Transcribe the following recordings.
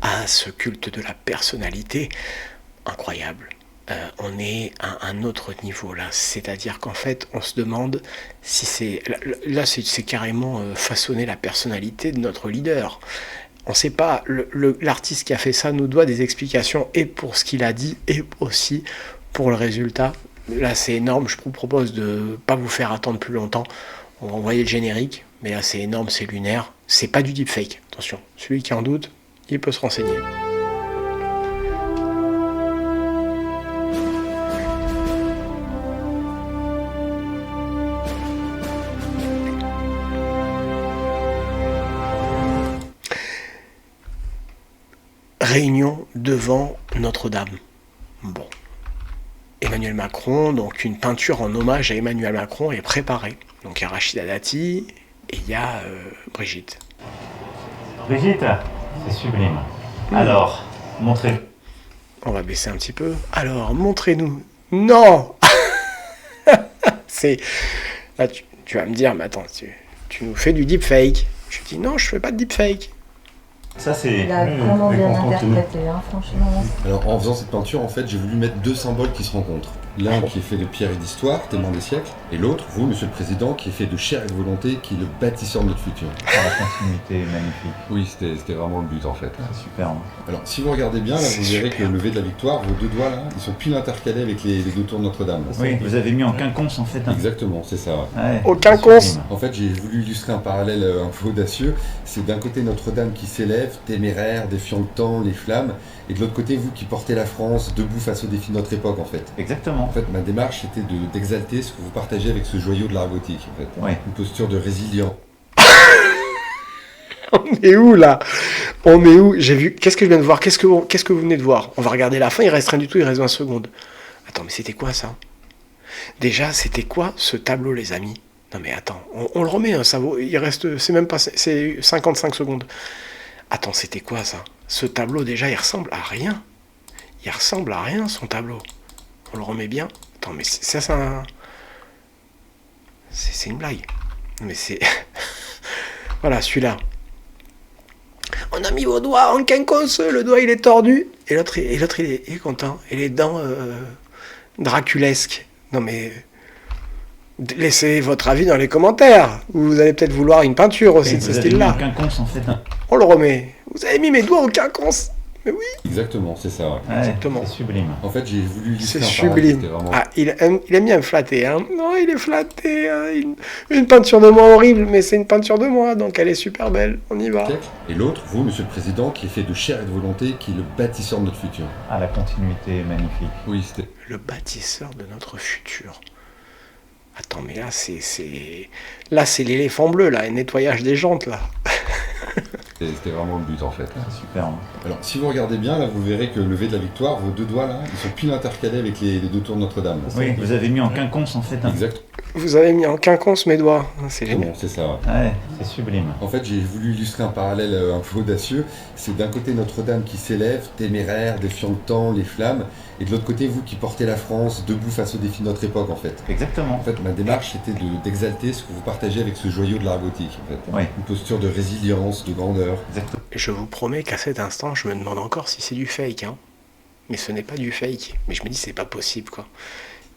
à ce culte de la personnalité incroyable. On est à un autre niveau là, c'est-à-dire qu'en fait on se demande si c'est... Là c'est carrément façonner la personnalité de notre leader. On ne sait pas, l'artiste qui a fait ça nous doit des explications et pour ce qu'il a dit et aussi pour le résultat. Là c'est énorme, je vous propose de ne pas vous faire attendre plus longtemps. On va envoyer le générique, mais là c'est énorme, c'est lunaire. C'est pas du deepfake, attention. Celui qui en doute, il peut se renseigner. Réunion devant Notre-Dame. Bon. Emmanuel Macron, donc une peinture en hommage à Emmanuel Macron est préparée. Donc il y a Rachida Dati et il y a Brigitte. Brigitte, c'est sublime. Alors, montrez. On va baisser un petit peu. Alors, montrez-nous. Non. C'est... Là, tu vas me dire, mais attends, tu nous fais du deepfake. Je dis non, je fais pas de deepfake. Ça, c'est comment bien interprété, hein, franchement. Alors, en faisant cette peinture, en fait, j'ai voulu mettre deux symboles qui se rencontrent. L'un qui est fait de pierre et d'histoire, témoin des siècles, et l'autre, vous, Monsieur le Président, qui est fait de chair et de volonté, qui est le bâtisseur de notre futur. la continuité magnifique. Oui, c'était vraiment le but, en fait. C'est superbe. Alors, si vous regardez bien, là, vous verrez que le lever de la victoire, vos deux doigts, là, ils sont pile intercalés avec les deux tours de Notre-Dame. Oui, vous avez mis en quinconce, en fait. Exactement, c'est ça. Ouais, au quinconce. En fait, j'ai voulu illustrer un parallèle un peu audacieux. C'est d'un côté Notre-Dame qui s'élève, téméraire, défiant le temps, les flammes, et de l'autre côté, vous qui portez la France, debout face aux défis de notre époque, en fait. Exactement. En fait, ma démarche, c'était d'exalter ce que vous partagez avec ce joyau de l'art gothique, en fait. Ouais. Une posture de résilient. On est où là? On est où? J'ai vu. Qu'est-ce que je viens de voir? Qu'est-ce que vous venez de voir? On va regarder la fin, il reste rien du tout, il reste 20 secondes. Attends, mais c'était quoi ça? Déjà, c'était quoi ce tableau, les amis? Non mais attends, on le remet, hein, ça vaut. Il reste. C'est même pas. C'est 55 secondes. Attends, c'était quoi ça? Ce tableau, déjà, il ressemble à rien. Il ressemble à rien, son tableau. On le remet bien. Attends, mais ça, c'est un... C'est une blague. Mais c'est... Voilà, celui-là. On a mis vos doigts en quinconce, le doigt, il est tordu. Et l'autre, il est content. Et les dents draculesques. Non, mais... Laissez votre avis dans les commentaires. Vous allez peut-être vouloir une peinture aussi de ce style-là. Vous avez mis en quinconce, en fait. On le remet. Vous avez mis mes doigts au quinconce. Mais oui. Exactement, c'est ça, ouais. Exactement. C'est sublime. En fait, j'ai voulu illustrer C'est un parallèle, sublime. c'était vraiment... Ah, il aime bien me flatter, hein. Non, il est flatté. Hein. Une peinture de moi horrible, mais c'est une peinture de moi, donc elle est super belle. On y va. Et l'autre, vous, Monsieur le Président, qui est fait de chair et de volonté, qui est le bâtisseur de notre futur. Ah, la continuité magnifique. Oui, c'était... Le bâtisseur de notre futur. Attends, mais là, Là, c'est l'éléphant bleu, là, le nettoyage des jantes, là. C'était vraiment le but, en fait. C'est superbe. Alors, si vous regardez bien, là, vous verrez que le lever de la victoire, vos deux doigts, là, ils sont pile intercalés avec les deux tours de Notre-Dame. Oui, vous avez mis en quinconce, en fait. Exact. Vous avez mis en quinconce mes doigts. C'est génial. Bon, c'est ça, ouais. Ouais, c'est sublime. En fait, j'ai voulu illustrer un parallèle un peu audacieux. C'est d'un côté Notre-Dame qui s'élève, téméraire, défiant le temps, les flammes, et de l'autre côté, vous qui portez la France, debout face aux défis de notre époque, en fait. Exactement. En fait, ma démarche, c'était d'exalter ce que vous partagez avec ce joyau de l'art gothique, en fait. Ouais. Une posture de résilience, de grandeur. Exactement. Je vous promets qu'à cet instant, je me demande encore si c'est du fake, hein. Mais ce n'est pas du fake. Mais je me dis, c'est pas possible, quoi.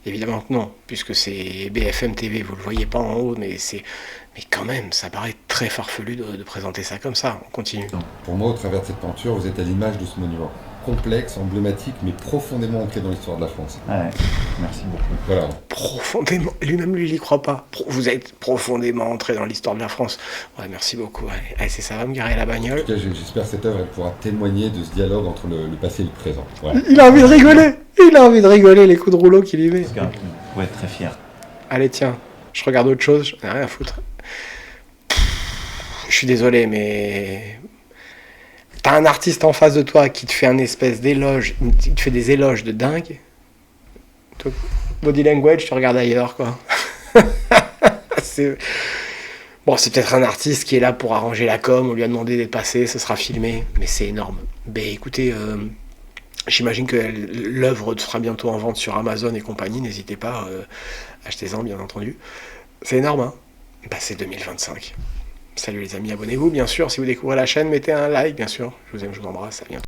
Évidemment que non, puisque c'est BFM TV, vous le voyez pas en haut, mais quand même, ça paraît très farfelu de présenter ça comme ça. On continue. Pour moi, au travers de cette peinture, vous êtes à l'image de ce monument. Complexe, emblématique, mais profondément ancré dans l'histoire de la France. Ouais, merci beaucoup. Voilà. Profondément, lui-même, lui, il y croit pas. Vous êtes profondément entré dans l'histoire de la France. Ouais, merci beaucoup. Ouais. Allez, ça va me garer la bagnole. En tout cas, j'espère que cette œuvre elle pourra témoigner de ce dialogue entre le passé et le présent. Voilà. Il a envie de rigoler. Il a envie de rigoler, les coups de rouleau qu'il y met. Parce que vous pouvez être très fier. Allez, tiens, je regarde autre chose, j'en ai rien à foutre. Je suis désolé, mais... T'as un artiste en face de toi qui te fait un espèce d'éloge, qui te fait des éloges de dingue. Toi, body language, tu regardes ailleurs, quoi. Bon, c'est peut-être un artiste qui est là pour arranger la com, on lui a demandé d'être passé, ça sera filmé, mais c'est énorme. Ben écoutez, j'imagine que l'œuvre sera bientôt en vente sur Amazon et compagnie, n'hésitez pas, achetez-en bien entendu. C'est énorme, hein. Ben c'est 2025. Salut les amis, abonnez-vous bien sûr. Si vous découvrez la chaîne, mettez un like bien sûr. Je vous aime, je vous embrasse, à bientôt.